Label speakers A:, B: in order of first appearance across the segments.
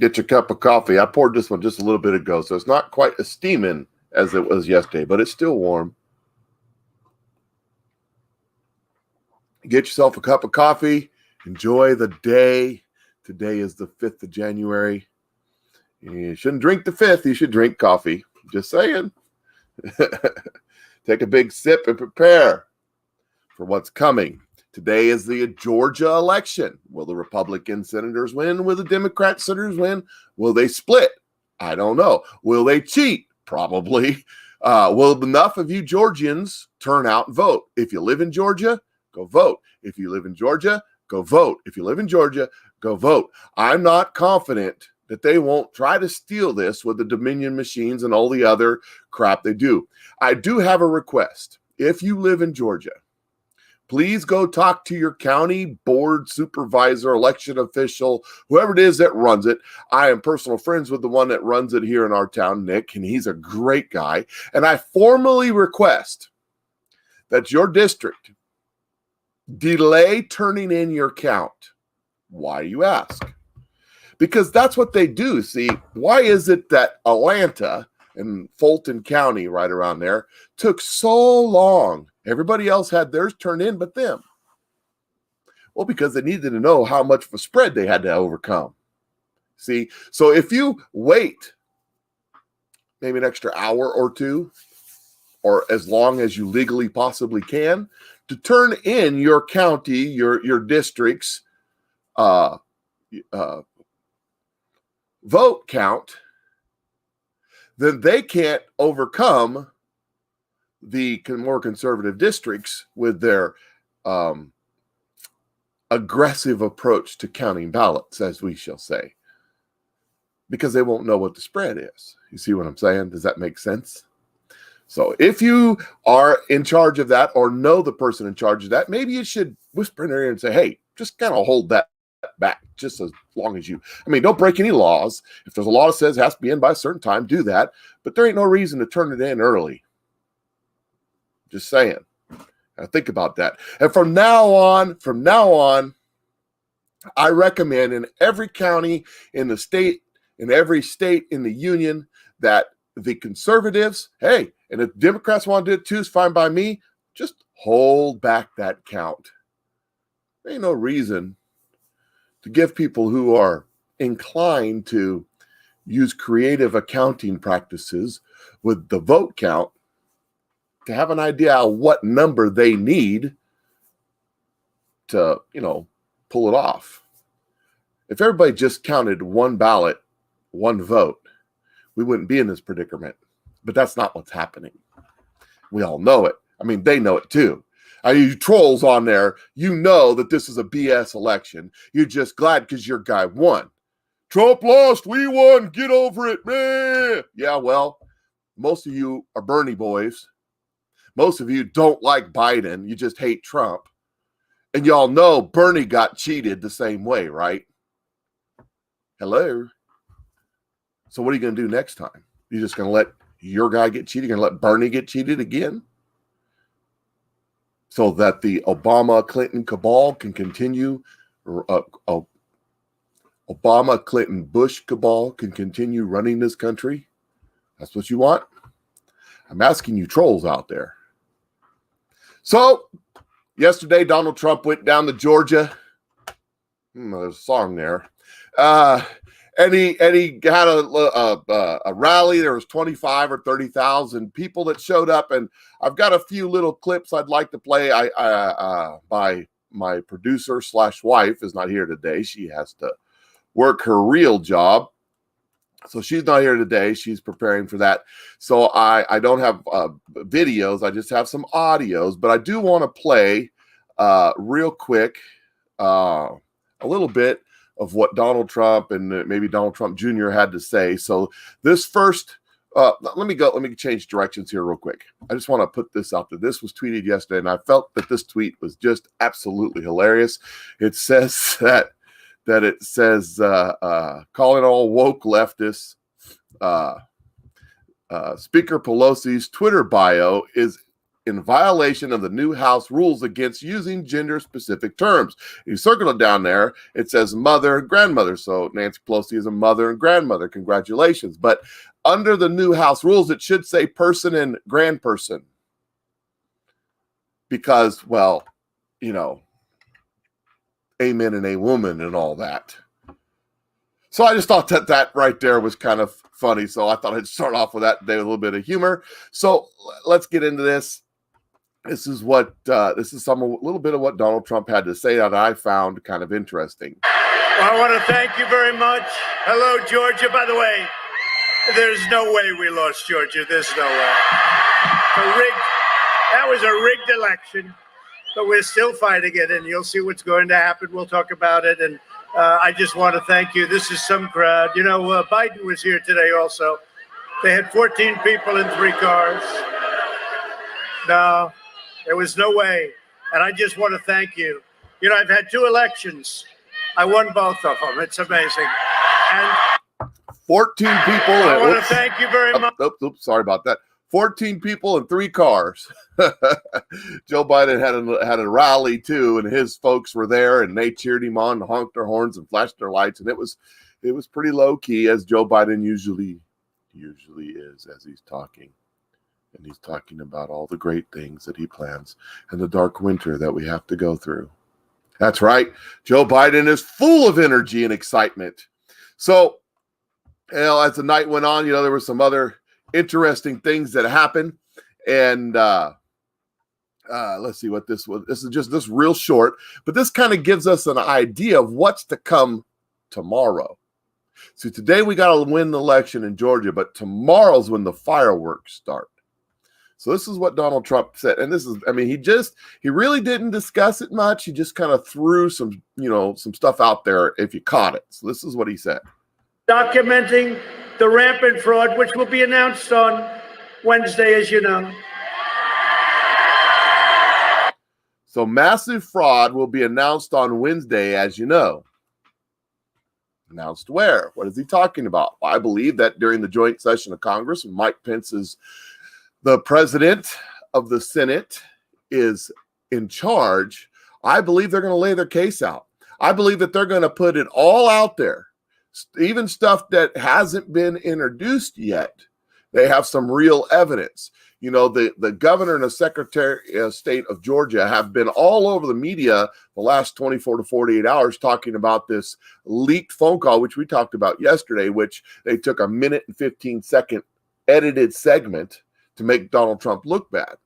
A: Get your cup of coffee. I poured this one just a little bit ago, so it's not quite as steaming as it was yesterday, but it's still warm. Get yourself a cup of coffee. Enjoy the day. Today is the 5th of January. You shouldn't drink the 5th. You should drink coffee. Just saying. Take a big sip and prepare for what's coming. Today is the Georgia election. Will the Republican senators win? Will the Democrat senators win? Will they split? I don't know. Will they cheat? Probably. Will enough of you Georgians turn out and vote? If you live in Georgia, go vote. If you live in Georgia, go vote. If you live in Georgia, go vote. I'm not confident that they won't try to steal this with the Dominion machines and all the other crap they do. I do have a request. If you live in Georgia, please go talk to your county board supervisor, election official, whoever it is that runs it. I am personal friends with the one that runs it here in our town, Nick, and he's a great guy. And I formally request that your district delay turning in your count. Why, you ask? Because that's what they do. See, why is it that Atlanta and Fulton County, right around there, took so long? Everybody else had theirs turned in but them. Well, because they needed to know how much of a spread they had to overcome. See, so if you wait maybe an extra hour or two, or as long as you legally possibly can, to turn in your county, your district's vote count, then they can't overcome the more conservative districts with their aggressive approach to counting ballots, as we shall say, because they won't know what the spread is. You see what I'm saying? Does that make sense? So if you are in charge of that or know the person in charge of that, maybe you should whisper in their ear and say, hey, just kind of hold that back just as long as you, don't break any laws. If there's a law that says it has to be in by a certain time, do that. But there ain't no reason to turn it in early. Just saying. Now think about that. And from now on, I recommend in every county in the state, in every state in the union, that the conservatives, hey, and if Democrats want to do it too, it's fine by me, just hold back that count. There ain't no reason to give people who are inclined to use creative accounting practices with the vote count to have an idea of what number they need to, pull it off. If everybody just counted one ballot, one vote, we wouldn't be in this predicament. But that's not what's happening. We all know it. They know it too. You trolls on there, you know that this is a BS election. You're just glad because your guy won. Trump lost, we won, get over it, man. Yeah, well, most of you are Bernie boys. Most of you don't like Biden. You just hate Trump. And y'all know Bernie got cheated the same way, right? Hello? So what are you going to do next time? You're just going to let your guy get cheated? You're going to let Bernie get cheated again? So that the Obama-Clinton cabal can continue, Obama-Clinton-Bush cabal can continue running this country? That's what you want? I'm asking you trolls out there. So, yesterday, Donald Trump went down to Georgia. There's a song there. And he had a rally. There was 25 or 30,000 people that showed up, and I've got a few little clips I'd like to play. My producer / wife is not here today. She has to work her real job, so she's not here today. She's preparing for that. So I don't have videos. I just have some audios, but I do want to play real quick a little bit of what Donald Trump and maybe Donald Trump Jr. had to say. So this first, let me change directions here real quick. I just want to put this out there. This was tweeted yesterday, and I felt that this tweet was just absolutely hilarious. It says that it says, calling all woke leftists, Speaker Pelosi's Twitter bio is in violation of the new House rules against using gender-specific terms. You circle it down there, it says mother and grandmother. So Nancy Pelosi is a mother and grandmother. Congratulations. But under the new House rules, it should say person and grandperson. Because, well, you know, amen and a woman and all that. So I just thought that right there was kind of funny. So I thought I'd start off with that today with a little bit of humor. So let's get into this. This is a little bit of what Donald Trump had to say that I found kind of interesting.
B: Well, I want to thank you very much. Hello, Georgia. By the way, there's no way we lost Georgia. There's no way. That was a rigged election, but we're still fighting it, and you'll see what's going to happen. We'll talk about it, and I just want to thank you. This is some crowd. You know, Biden was here today also. They had 14 people in 3 cars. No, there was no way. And I just want to thank you. You know, I've had 2 elections. I won both of them. It's amazing. And
A: 14 people.
B: I want to thank you very much.
A: Oops, sorry about that. 14 people in 3 cars. Joe Biden had a rally too, and his folks were there, and they cheered him on, and honked their horns and flashed their lights, and it was pretty low key, as Joe Biden usually is, as he's talking, and he's talking about all the great things that he plans and the dark winter that we have to go through. That's right, Joe Biden is full of energy and excitement. So, you know, as the night went on, you know, there were some other interesting things that happened, and let's see what this was. This is just real short, but this kind of gives us an idea of what's to come tomorrow. So today we got to win the election in Georgia, but tomorrow's when the fireworks start. So this is what Donald Trump said, and this is, I mean, he really didn't discuss it much. He just kind of threw some stuff out there if you caught it. So this is what he said.
B: Documenting the rampant fraud, which will be announced on Wednesday, as you know.
A: So massive fraud will be announced on Wednesday, as you know. Announced where? What is he talking about? Well, I believe that during the joint session of Congress, when Mike Pence is the president of the Senate, is in charge, I believe they're going to lay their case out. I believe that they're going to put it all out there. Even stuff that hasn't been introduced yet, they have some real evidence. You know, the governor and the secretary of state of Georgia have been all over the media the last 24 to 48 hours talking about this leaked phone call, which we talked about yesterday, which they took a 1:15 edited segment to make Donald Trump look bad.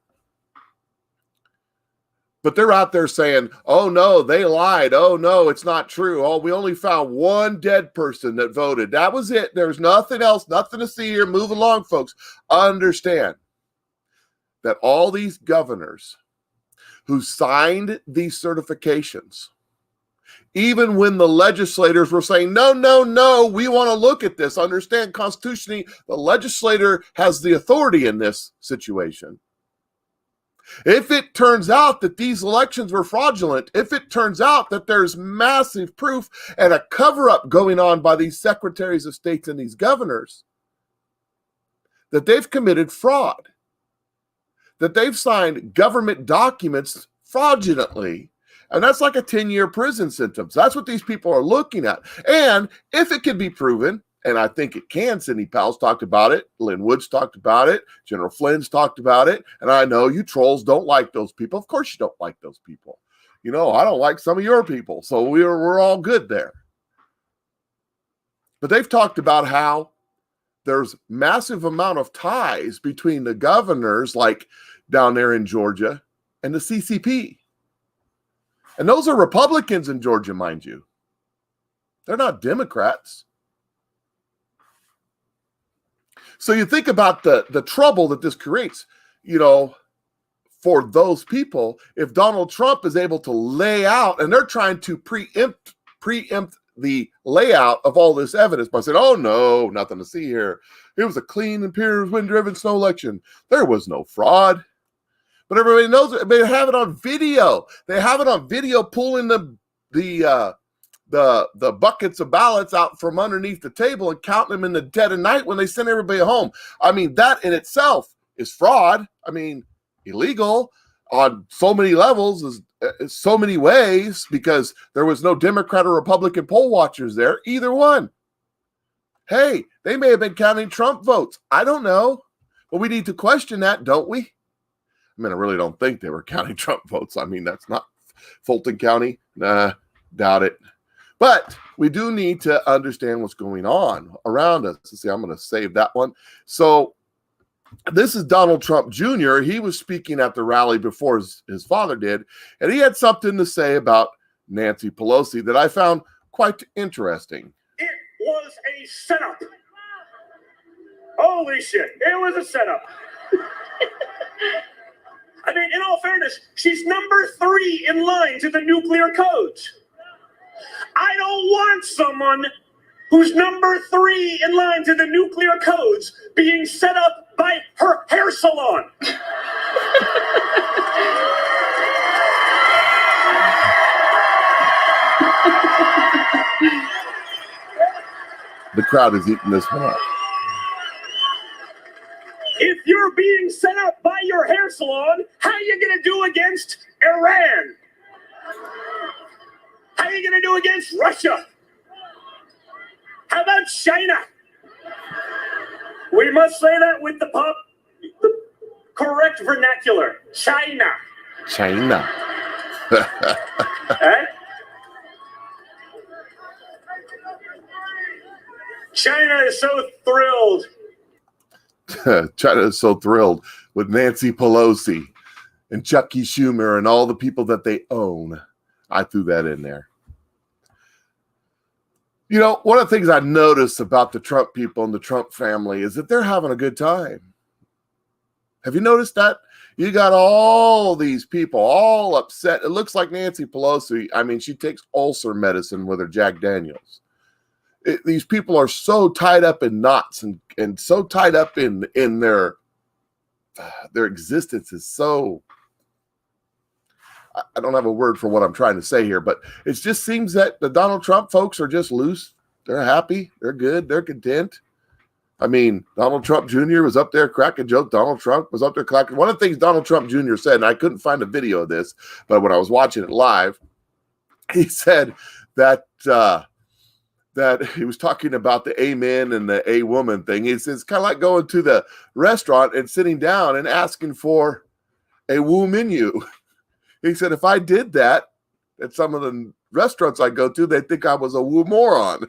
A: But they're out there saying, oh, no, they lied. Oh, no, it's not true. Oh, we only found 1 dead person that voted. That was it. There's nothing else, nothing to see here. Move along, folks. Understand that all these governors who signed these certifications, even when the legislators were saying, no, we want to look at this. Understand, constitutionally, the legislator has the authority in this situation. If it turns out that these elections were fraudulent, if it turns out that there's massive proof and a cover-up going on by these secretaries of state and these governors, that they've committed fraud, that they've signed government documents fraudulently, and that's like a 10-year prison sentence. That's what these people are looking at. And if it can be proven, and I think it can. Sidney Powell's talked about it. Lynn Woods talked about it. General Flynn's talked about it. And I know you trolls don't like those people. Of course you don't like those people. You know, I don't like some of your people. So we're all good there. But they've talked about how there's massive amount of ties between the governors, like down there in Georgia, and the CCP. And those are Republicans in Georgia, mind you. They're not Democrats. So you think about the trouble that this creates, you know, for those people, if Donald Trump is able to lay out, and they're trying to preempt the layout of all this evidence by saying, oh, no, nothing to see here. It was a clean and pure wind-driven snow election. There was no fraud. But everybody knows it. They have it on video. They have it on video pulling the buckets of ballots out from underneath the table and counting them in the dead of night when they send everybody home. I mean, that in itself is fraud. I mean, illegal on so many levels, so many ways, because there was no Democrat or Republican poll watchers there, either one. Hey, they may have been counting Trump votes. I don't know. But we need to question that, don't we? I mean, I really don't think they were counting Trump votes. I mean, that's not Fulton County. Nah, doubt it. But we do need to understand what's going on around us. See, I'm going to save that one. So this is Donald Trump Jr. He was speaking at the rally before his father did, and he had something to say about Nancy Pelosi that I found quite interesting.
C: It was a setup. Holy shit, it was a setup. I mean, in all fairness, she's number 3 in line to the nuclear codes. I don't want someone who's number 3 in line to the nuclear codes being set up by her hair salon.
A: The crowd is eating this one up.
C: If you're being set up by your hair salon, how are you going to do against Iran? How are you going to do against Russia? How about China? We must say that with the correct vernacular. China.
A: China.
C: Eh? China is so thrilled.
A: China is so thrilled with Nancy Pelosi and Chuck E. Schumer and all the people that they own. I threw that in there. You know, one of the things I noticed about the Trump people and the Trump family is that they're having a good time. Have you noticed that? You got all these people all upset. It looks like Nancy Pelosi, I mean, she takes ulcer medicine with her Jack Daniels. These people are so tied up in knots and so tied up in their existence is so, I don't have a word for what I'm trying to say here, but it just seems that the Donald Trump folks are just loose. They're happy. They're good. They're content. I mean, Donald Trump Jr. was up there cracking jokes. Donald Trump was up there cracking. One of the things Donald Trump Jr. said, and I couldn't find a video of this, but when I was watching it live, he said that he was talking about the amen and the a woman thing. He says it's kind of like going to the restaurant and sitting down and asking for a woo menu. He said, if I did that at some of the restaurants I go to, they think I was a woo moron.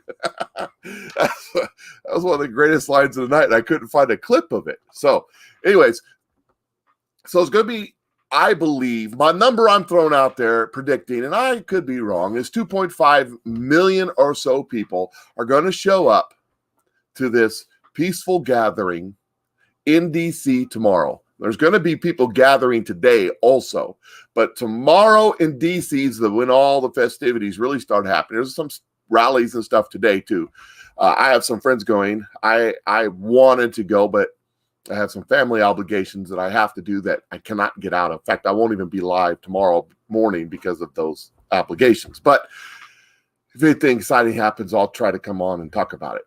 A: That was one of the greatest lines of the night, and I couldn't find a clip of it. So anyways, so it's going to be, I believe, my number I'm throwing out there predicting, and I could be wrong, is 2.5 million or so people are going to show up to this peaceful gathering in D.C. tomorrow. There's going to be people gathering today also, but tomorrow in D.C. is when all the festivities really start happening. There's some rallies and stuff today too. I have some friends going. I wanted to go, but I have some family obligations that I have to do that I cannot get out of. In fact, I won't even be live tomorrow morning because of those obligations. But if anything exciting happens, I'll try to come on and talk about it.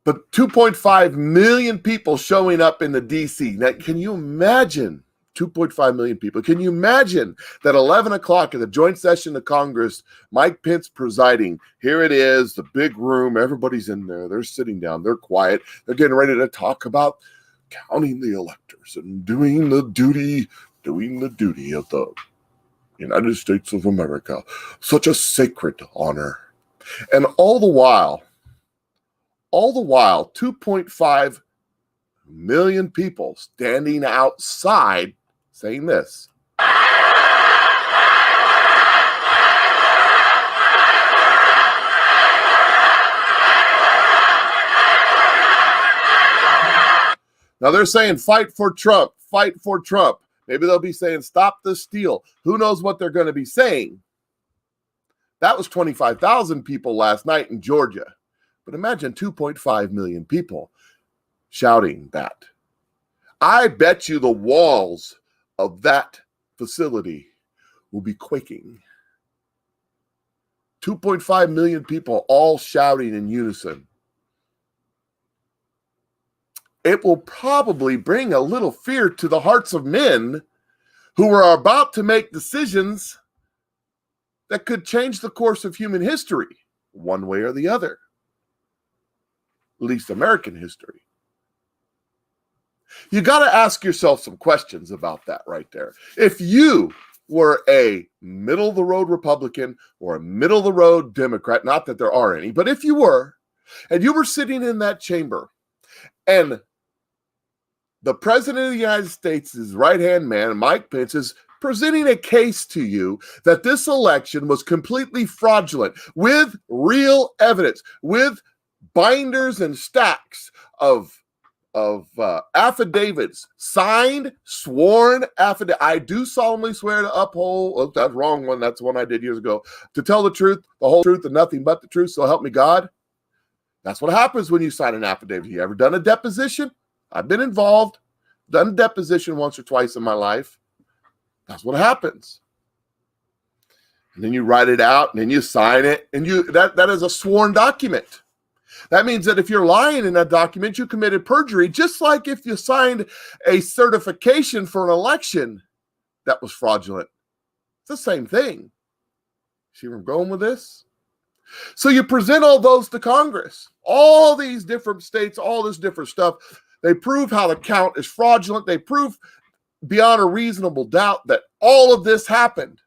A: But 2.5 million people showing up in the D.C. Now, can you imagine 2.5 million people? Can you imagine that 11 o'clock at the joint session of Congress, Mike Pence presiding, here it is, the big room, everybody's in there, they're sitting down, they're quiet, they're getting ready to talk about counting the electors and doing the duty of the United States of America, such a sacred honor. And all the while, 2.5 million people standing outside saying this. Now they're saying, fight for Trump, fight for Trump. Maybe they'll be saying, stop the steal. Who knows what they're going to be saying? That was 25,000 people last night in Georgia. But imagine 2.5 million people shouting that. I bet you the walls of that facility will be quaking. 2.5 million people all shouting in unison. it will probably bring a little fear to the hearts of men who are about to make decisions that could change the course of human history, one way or the other, at least American history. You got to ask yourself some questions about that right there. If you were a middle-of-the-road Republican or a middle-of-the-road Democrat, not that there are any, but if you were, and you were sitting in that chamber, and the President of the United States' right-hand man, Mike Pence, is presenting a case to you that this election was completely fraudulent with real evidence, with binders and stacks of affidavits, signed, sworn affidavit. I do solemnly swear to uphold, oh, that's the wrong one. That's the one I did years ago. To tell the truth, the whole truth, and nothing but the truth. So help me God. That's what happens when you sign an affidavit. You ever done a deposition? I've been involved, done a deposition once or twice in my life. That's what happens. And then you write it out, and then you sign it, and that is a sworn document. That means that if you're lying in that document, you committed perjury, just like if you signed a certification for an election that was fraudulent. It's the same thing. See where I'm going with this? So you present all those to Congress, all these different states, all this different stuff. They prove how the count is fraudulent. They prove beyond a reasonable doubt that all of this happened.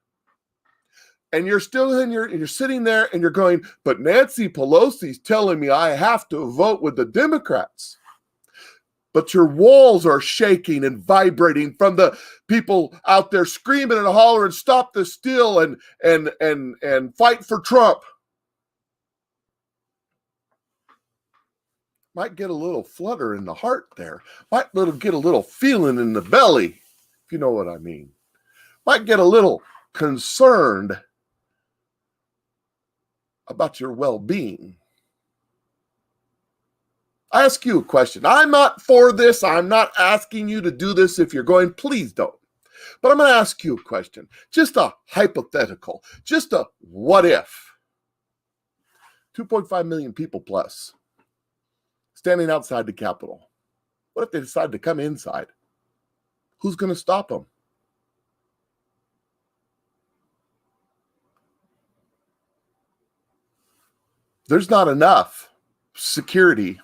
A: And you're still you're sitting there and you're going, but Nancy Pelosi's telling me I have to vote with the Democrats. But your walls are shaking and vibrating from the people out there screaming and hollering, stop the steal and fight for Trump. Might get a little flutter in the heart there. Might get a little feeling in the belly, if you know what I mean. Might get a little concerned about your well-being. I ask you a question. I'm not for this. I'm not asking you to do this. If you're going, please don't. But I'm going to ask you a question. Just a hypothetical. Just a what if. 2.5 million people plus standing outside the Capitol. What if they decide to come inside? Who's going to stop them? There's not enough security.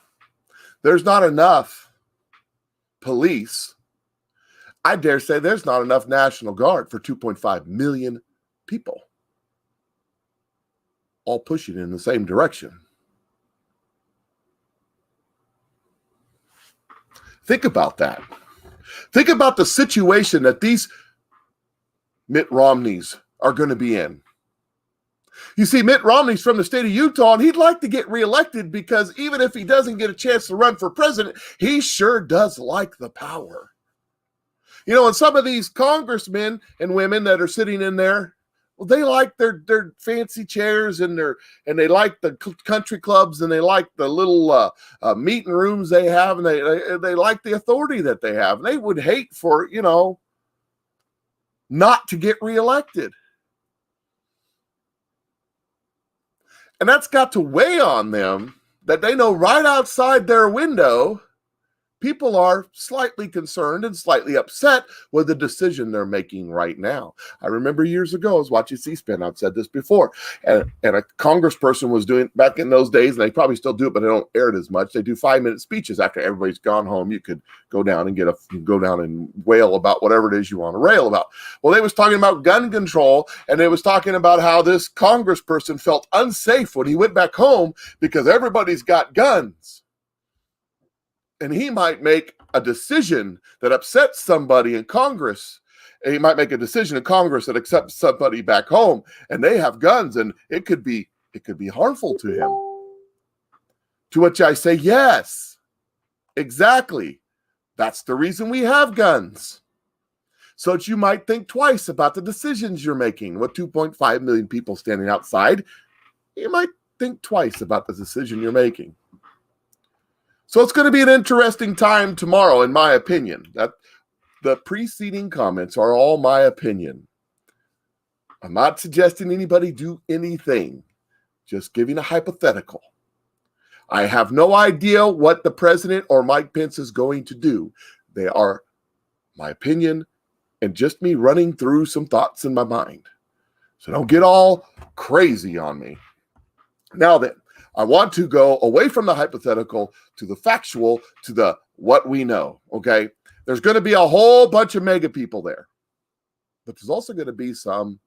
A: There's not enough police. I dare say there's not enough National Guard for 2.5 million people, all pushing in the same direction. Think about that. Think about the situation that these Mitt Romneys are going to be in. You see, Mitt Romney's from the state of Utah, and he'd like to get reelected because even if he doesn't get a chance to run for president, he sure does like the power. You know, and some of these congressmen and women that are sitting in there, well, they like their fancy chairs and they like the country clubs and they like the little meeting rooms they have, and they like the authority that they have. And they would hate for, not to get reelected. And that's got to weigh on them that they know right outside their window, people are slightly concerned and slightly upset with the decision they're making right now. I remember years ago, I was watching C-SPAN. I've said this before. And a congressperson was doing, back in those days, and they probably still do it, but they don't air it as much. They do 5-minute speeches after everybody's gone home. You could go down and wail about whatever it is you want to rail about. Well, they was talking about gun control, and they was talking about how this congressperson felt unsafe when he went back home because everybody's got guns. And he might make a decision that upsets somebody in Congress. And he might make a decision in Congress that accepts somebody back home, and they have guns, and it could be harmful to him. To which I say, yes, exactly. That's the reason we have guns. So that you might think twice about the decisions you're making. With 2.5 million people standing outside, you might think twice about the decision you're making. So it's going to be an interesting time tomorrow, in my opinion. That the preceding comments are all my opinion. I'm not suggesting anybody do anything, just giving a hypothetical. I have no idea what the president or Mike Pence is going to do. They are my opinion and just me running through some thoughts in my mind. So don't get all crazy on me. Now then, I want to go away from the hypothetical to the factual, to the what we know, okay? There's going to be a whole bunch of mega people there. But there's also going to be some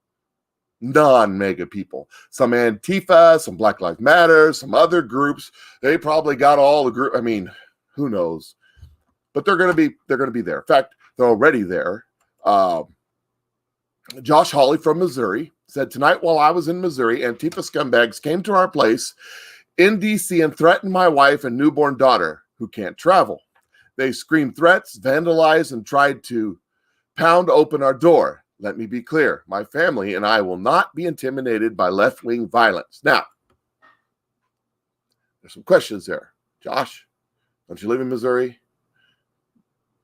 A: non-mega people. Some Antifa, some Black Lives Matter, some other groups. They probably got all the group. I mean, who knows? But they're going to be there. In fact, they're already there. Josh Hawley from Missouri said, tonight while I was in Missouri, Antifa scumbags came to our place in D.C. and threatened my wife and newborn daughter who can't travel. They screamed threats, vandalized, and tried to pound open our door. Let me be clear. My family and I will not be intimidated by left-wing violence. Now, there's some questions there. Josh, don't you live in Missouri?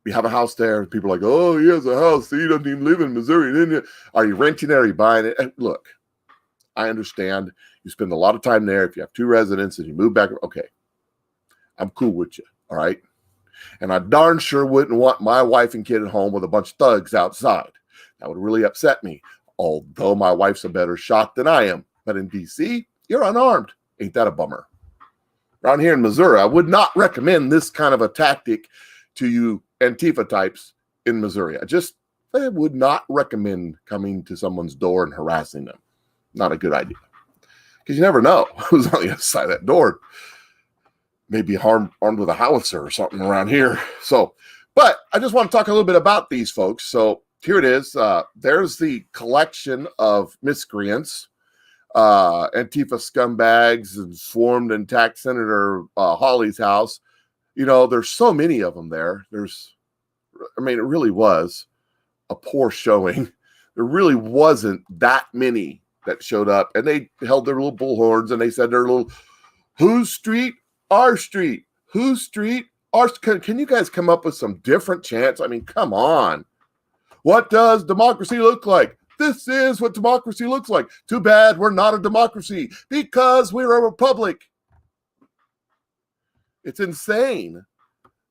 A: You have a house there. People are like, oh, he has a house. He doesn't even live in Missouri. Are you renting it? Are you buying it? And look, I understand you spend a lot of time there. If you have two residents and you move back, okay, I'm cool with you, all right? And I darn sure wouldn't want my wife and kid at home with a bunch of thugs outside. That would really upset me, although my wife's a better shot than I am. But in D.C., you're unarmed. Ain't that a bummer? Around here in Missouri, I would not recommend this kind of a tactic to you Antifa types in Missouri. I would not recommend coming to someone's door and harassing them. Not a good idea. Because you never know who's on the other side of that door. Maybe armed with a howitzer or something around here. So, but I just want to talk a little bit about these folks. So here it is. There's the collection of miscreants, Antifa scumbags, and swarmed and attacked Senator Hawley's house. You know, there's so many of them there. It really was a poor showing. There really wasn't that many that showed up, and they held their little bullhorns and they said their little, whose street? Our street. Whose street? Our. Can you guys come up with some different chants? I mean, come on. What does democracy look like? This is what democracy looks like. Too bad we're not a democracy because we're a republic. It's insane.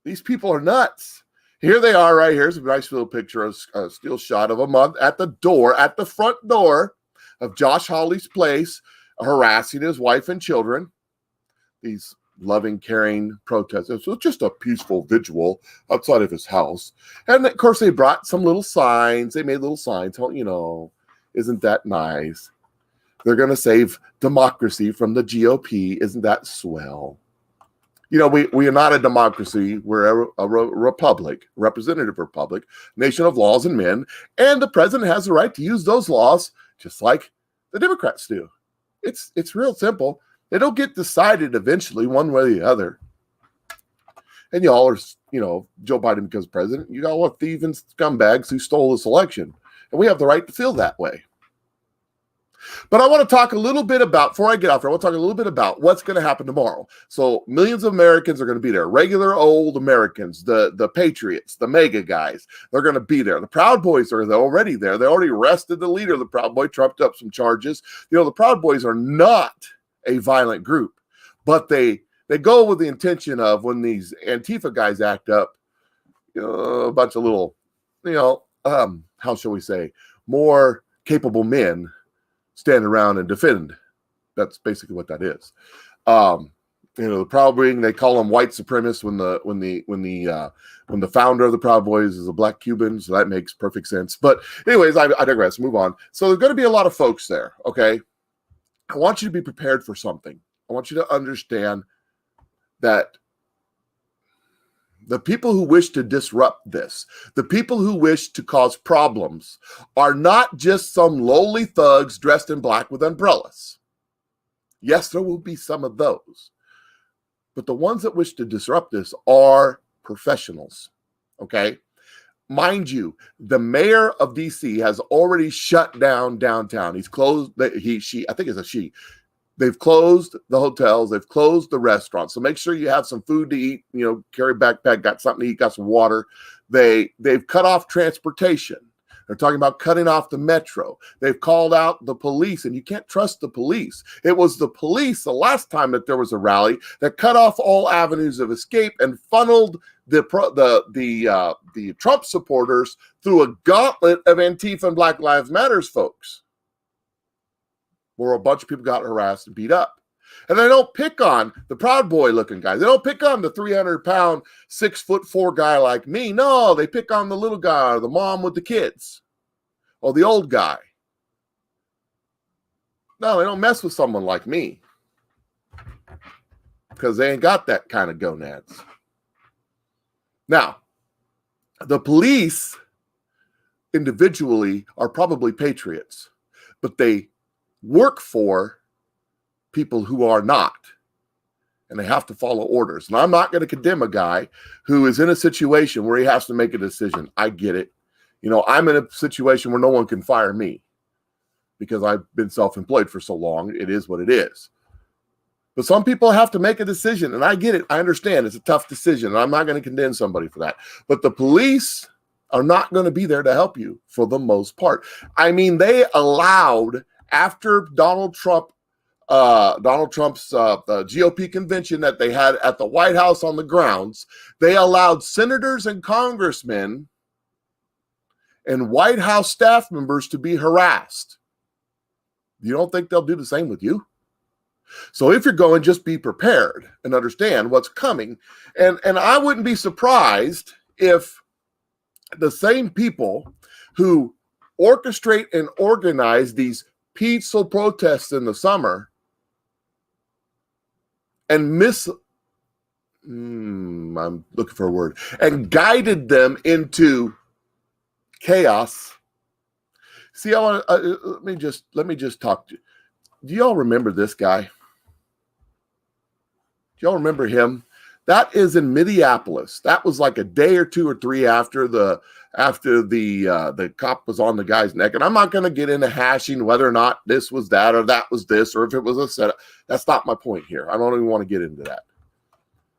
A: These people are nuts. Here they are right here. Here's a nice little picture, a still shot of them at the front door of Josh Hawley's place, harassing his wife and children. These loving, caring protesters. So just a peaceful vigil outside of his house. And of course, they brought some little signs. They made little signs. You know, isn't that nice? They're going to save democracy from the GOP. Isn't that swell? You know, we are not a democracy. We're a republic, representative republic, nation of laws and men. And the president has the right to use those laws just like the Democrats do. It's real simple. They don't get decided eventually one way or the other. And y'all are, Joe Biden becomes president. You got all the thieving scumbags who stole this election. And we have the right to feel that way. But I want to talk a little bit about, before I get off here, I want to talk a little bit about what's going to happen tomorrow. So millions of Americans are going to be there. Regular old Americans, the patriots, the mega guys, they're going to be there. The Proud Boys are already there. They already arrested the leader of the Proud Boy, trumped up some charges. The Proud Boys are not a violent group, but they go with the intention of, when these Antifa guys act up, a bunch of little, how shall we say, more capable men stand around and defend. That's basically what that is. The Proud Boys, they call them white supremacists when the founder of the Proud Boys is a black Cuban, so that makes perfect sense. But anyways, I digress. Move on. So there's going to be a lot of folks there. Okay, I want you to be prepared for something. I want you to understand that the people who wish to disrupt this, the people who wish to cause problems, are not just some lowly thugs dressed in black with umbrellas. Yes, there will be some of those. But the ones that wish to disrupt this are professionals. Okay? Mind you, the mayor of DC has already shut down downtown. He's closed, I think it's a she. They've closed the hotels. They've closed the restaurants. So make sure you have some food to eat, carry a backpack, got something to eat, got some water. They've cut off transportation. They're talking about cutting off the metro. They've called out the police, and you can't trust the police. It was the police the last time that there was a rally that cut off all avenues of escape and funneled the Trump supporters through a gauntlet of Antifa and Black Lives Matters folks, where a bunch of people got harassed and beat up. And they don't pick on the Proud Boy looking guy. They don't pick on the 300-pound, 6'4" guy like me. No, they pick on the little guy or the mom with the kids or the old guy. No, they don't mess with someone like me because they ain't got that kind of gonads. Now, the police individually are probably patriots, but they work for people who are not, and they have to follow orders. And I'm not going to condemn a guy who is in a situation where he has to make a decision. I get it. You know, I'm in a situation where no one can fire me because I've been self-employed for so long. It is what it is. But some people have to make a decision, and I get it. I understand it's a tough decision, and I'm not going to condemn somebody for that. But the police are not going to be there to help you for the most part. I mean, they allowed, after Donald Trump's the GOP convention that they had at the White House on the grounds, they allowed senators and congressmen and White House staff members to be harassed. You don't think they'll do the same with you? So if you're going, just be prepared and understand what's coming. And I wouldn't be surprised if the same people who orchestrate and organize these peaceful protests in the summer and I'm looking for a word, and guided them into chaos. See, let me just talk to you. Do y'all remember this guy? Do y'all remember him? That is in Minneapolis. That was like a day or two or three after the cop was on the guy's neck. And I'm not going to get into hashing whether or not this was that or that was this or if it was a setup. That's not my point here. I don't even want to get into that.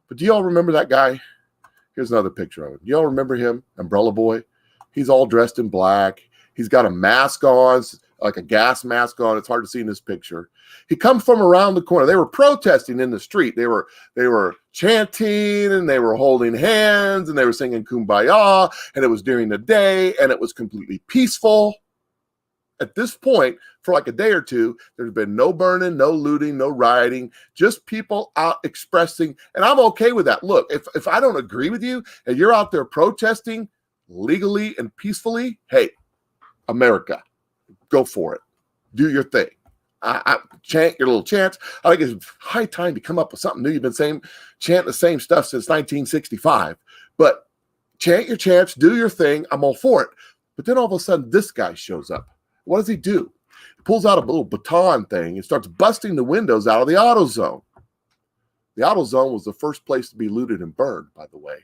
A: But do y'all remember that guy? Here's another picture of him. Do y'all remember him? Umbrella Boy. He's all dressed in black. He's got a mask on, like a gas mask on. It's hard to see in this picture. He comes from around the corner. They were protesting in the street. They were chanting and they were holding hands and they were singing Kumbaya, and it was during the day and it was completely peaceful. At this point, for like a day or two, there's been no burning, no looting, no rioting, just people out expressing. And I'm okay with that. Look, if I don't agree with you and you're out there protesting legally and peacefully, hey, America, go for it. Do your thing. I chant your little chants. I think it's high time to come up with something new. You've been chanting the same stuff since 1965. But chant your chants, do your thing. I'm all for it. But then all of a sudden, this guy shows up. What does he do? He pulls out a little baton thing and starts busting the windows out of the AutoZone. The AutoZone was the first place to be looted and burned, by the way.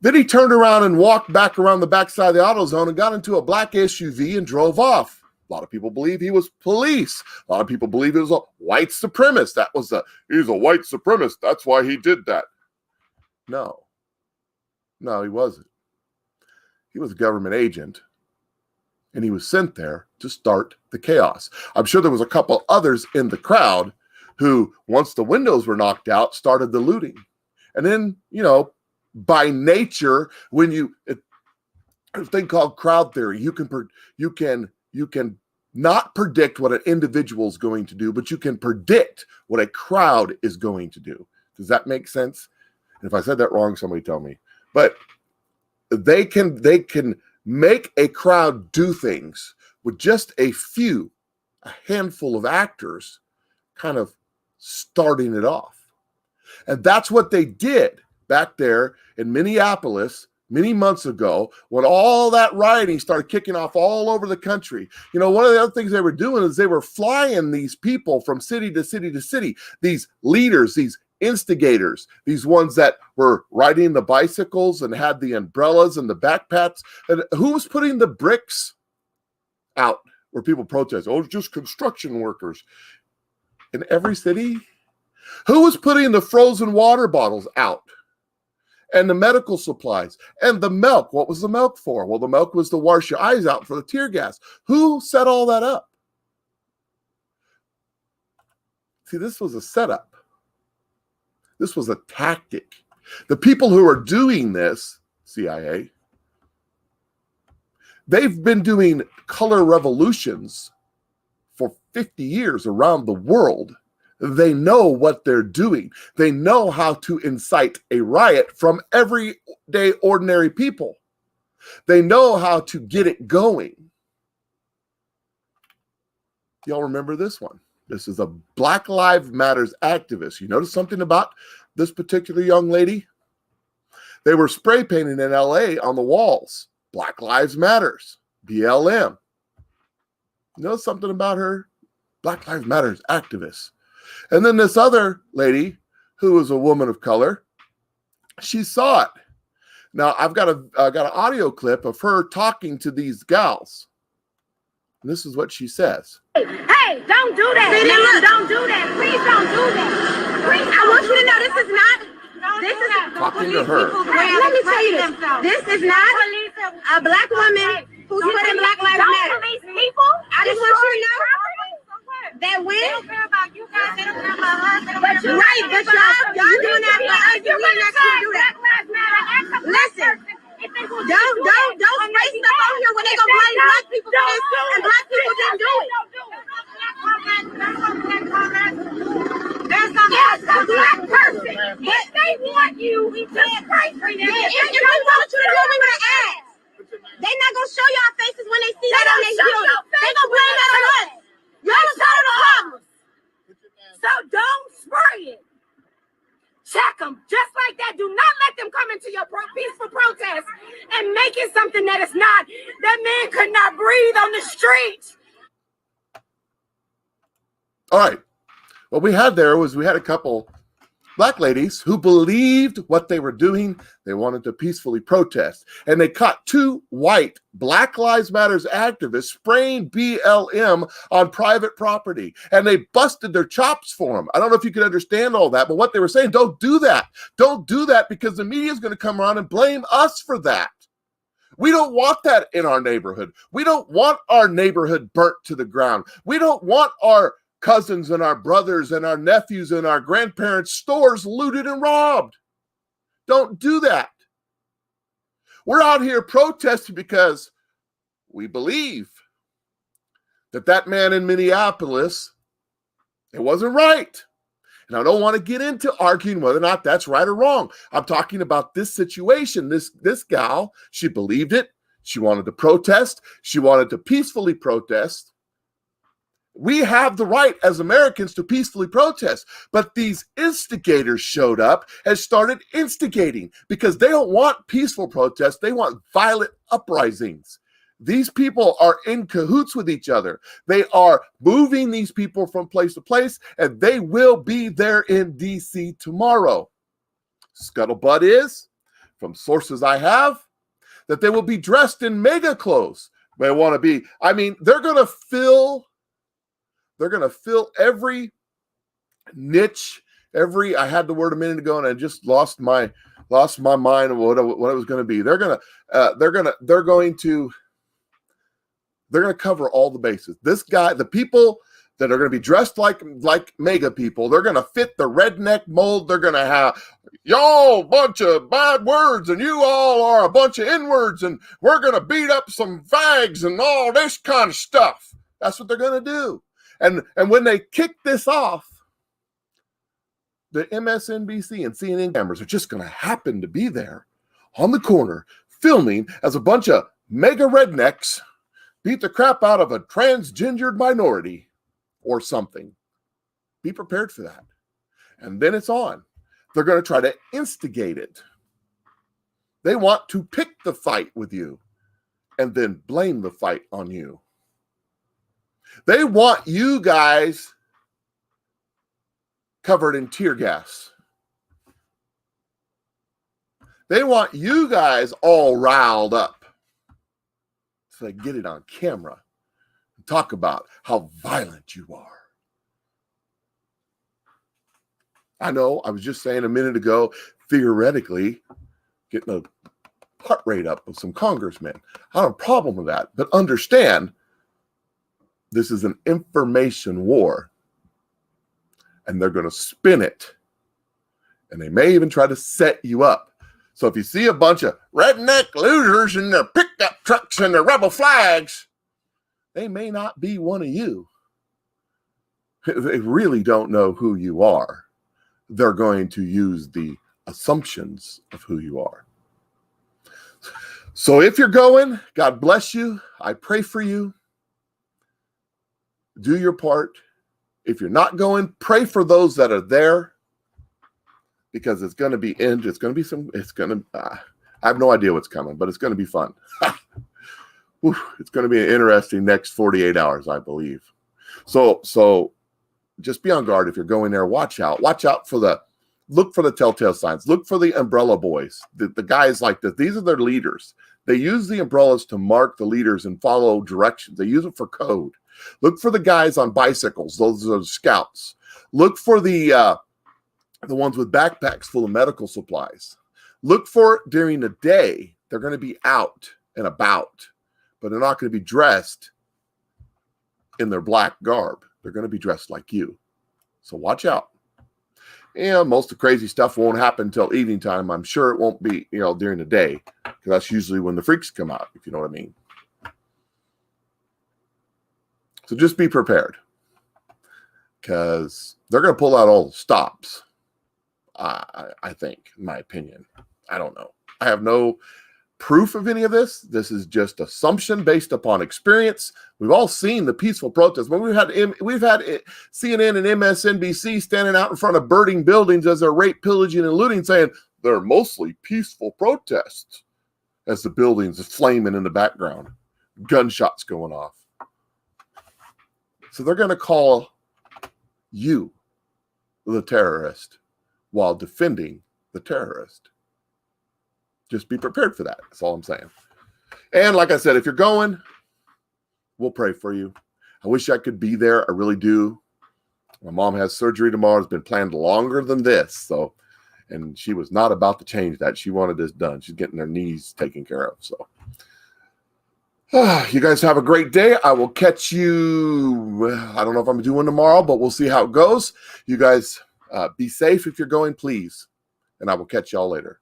A: Then he turned around and walked back around the backside of the AutoZone and got into a black SUV and drove off. A lot of people believe he was police. A lot of people believe he was a white supremacist. He's a white supremacist. That's why he did that. No, he wasn't. He was a government agent, and he was sent there to start the chaos. I'm sure there was a couple others in the crowd who, once the windows were knocked out, started the looting. And then, by nature, when a thing called crowd theory, you can not predict what an individual is going to do, but you can predict what a crowd is going to do. Does that make sense? And if I said that wrong, somebody tell me. But they can make a crowd do things with just a handful of actors kind of starting it off. And that's what they did back there in Minneapolis many months ago, when all that rioting started kicking off all over the country. One of the other things they were doing is they were flying these people from city to city to city, these leaders, these instigators, these ones that were riding the bicycles and had the umbrellas and the backpacks. And who was putting the bricks out where people protest? Oh, it's just construction workers. In every city? Who was putting the frozen water bottles out? and the medical supplies and the milk. What was the milk for? Well, the milk was to wash your eyes out for the tear gas. Who set all that up? See, this was a setup. This was a tactic. The people who are doing this, CIA, they've been doing color revolutions for 50 years around the world. They know what they're doing. They know how to incite a riot from everyday ordinary people. They know how to get it going. Y'all remember this one? This is a Black Lives Matters activist. You notice something about this particular young lady? They were spray painting in LA on the walls. Black Lives Matters, BLM. You know something about her? Black Lives Matters activist. And then this other lady, who was a woman of color, she saw it. Now I've got an audio clip of her talking to these gals. And this is what she says.
D: Hey, don't do that. Please don't do that. Please don't do that. Please, I want you to know this is not. This is
A: Talking to her.
D: Hey, let me tell you this. This is not a black woman who's putting Black Lives Matter. I just want you to know that when they don't care about you guys, they don't care about us. Right, but y'all doing that for us. You want us to do that. Listen. Don't spray stuff on here when they gonna blame black people for this, and black people didn't do it. There's a black person. If they want you to pray for them, if they want you to do it, we would have asked. They're not gonna show y'all faces when they see that on their children. They gonna blame that on us. Y'all the problem. So don't spray it. Check them just like that. Do not let them come into your peaceful protest and make it something that is not. That man could not breathe on the street.
A: All right. What we had there was we had a couple black ladies who believed what they were doing. They wanted to peacefully protest. And they caught two white Black Lives Matters activists spraying BLM on private property. And they busted their chops for them. I don't know if you can understand all that, but what they were saying, don't do that. Don't do that because the media is going to come around and blame us for that. We don't want that in our neighborhood. We don't want our neighborhood burnt to the ground. We don't want our cousins and our brothers and our nephews and our grandparents' stores looted and robbed. Don't do that. We're out here protesting because we believe that that man in Minneapolis, it wasn't right. And I don't want to get into arguing whether or not that's right or wrong. I'm talking about this situation. This gal, she believed it. She wanted to protest. She wanted to peacefully protest. We have the right as Americans to peacefully protest, but these instigators showed up and started instigating because they don't want peaceful protests. They want violent uprisings. These people are in cahoots with each other. They are moving these people from place to place, and they will be there in DC tomorrow. Scuttlebutt is, from sources I have, that they will be dressed in mega clothes. They want to be, they're going to fill every niche, I had the word a minute ago and I just lost my mind of what it was going to be. They're going to cover all the bases. This guy, the people that are going to be dressed like mega people, they're going to fit the redneck mold. They're going to have, y'all, bunch of bad words, and you all are a bunch of N-words, and we're going to beat up some fags and all this kind of stuff. That's what they're going to do. And when they kick this off, the MSNBC and CNN cameras are just going to happen to be there on the corner filming as a bunch of mega rednecks beat the crap out of a transgendered minority or something. Be prepared for that. And then it's on. They're going to try to instigate it. They want to pick the fight with you and then blame the fight on you. They want you guys covered in tear gas. They want you guys all riled up so they get it on camera and talk about how violent you are. I know, I was just saying a minute ago, theoretically, getting a heart rate up with some congressmen. I don't have a problem with that. But understand, this is an information war. And they're going to spin it. And they may even try to set you up. So if you see a bunch of redneck losers in their pickup trucks and their rebel flags, they may not be one of you. They really don't know who you are. They're going to use the assumptions of who you are. So if you're going, God bless you. I pray for you. Do your part. If you're not going, pray for those that are there, because it's going to be it's going to I have no idea what's coming, but it's going to be fun. It's going to be an interesting next 48 hours, I believe. So just be on guard if you're going there. Watch out look for the telltale signs. Look for the umbrella boys, the guys like this. These are their leaders. They use the umbrellas to mark the leaders and follow directions. They use it for code. Look for the guys on bicycles. Those are the scouts. Look for the ones with backpacks full of medical supplies. Look for during the day. They're going to be out and about, but they're not going to be dressed in their black garb. They're going to be dressed like you. So watch out. And most of the crazy stuff won't happen until evening time. I'm sure it won't be, during the day, because that's usually when the freaks come out, if you know what I mean. So just be prepared, because they're going to pull out all the stops, I think, in my opinion. I don't know. I have no proof of any of this. This is just assumption based upon experience. We've all seen the peaceful protests. When we've had CNN and MSNBC standing out in front of burning buildings as they're rape, pillaging, and looting, saying they're mostly peaceful protests, as the buildings are flaming in the background, gunshots going off. So they're going to call you the terrorist while defending the terrorist. Just be prepared for that. That's all I'm saying. And like I said, if you're going, we'll pray for you. I wish I could be there. I really do. My mom has surgery tomorrow. It's been planned longer than this. And she was not about to change that. She wanted this done. She's getting her knees taken care of. So you guys have a great day. I will catch you. I don't know if I'm doing tomorrow, but we'll see how it goes. You guys be safe if you're going, please. And I will catch y'all later.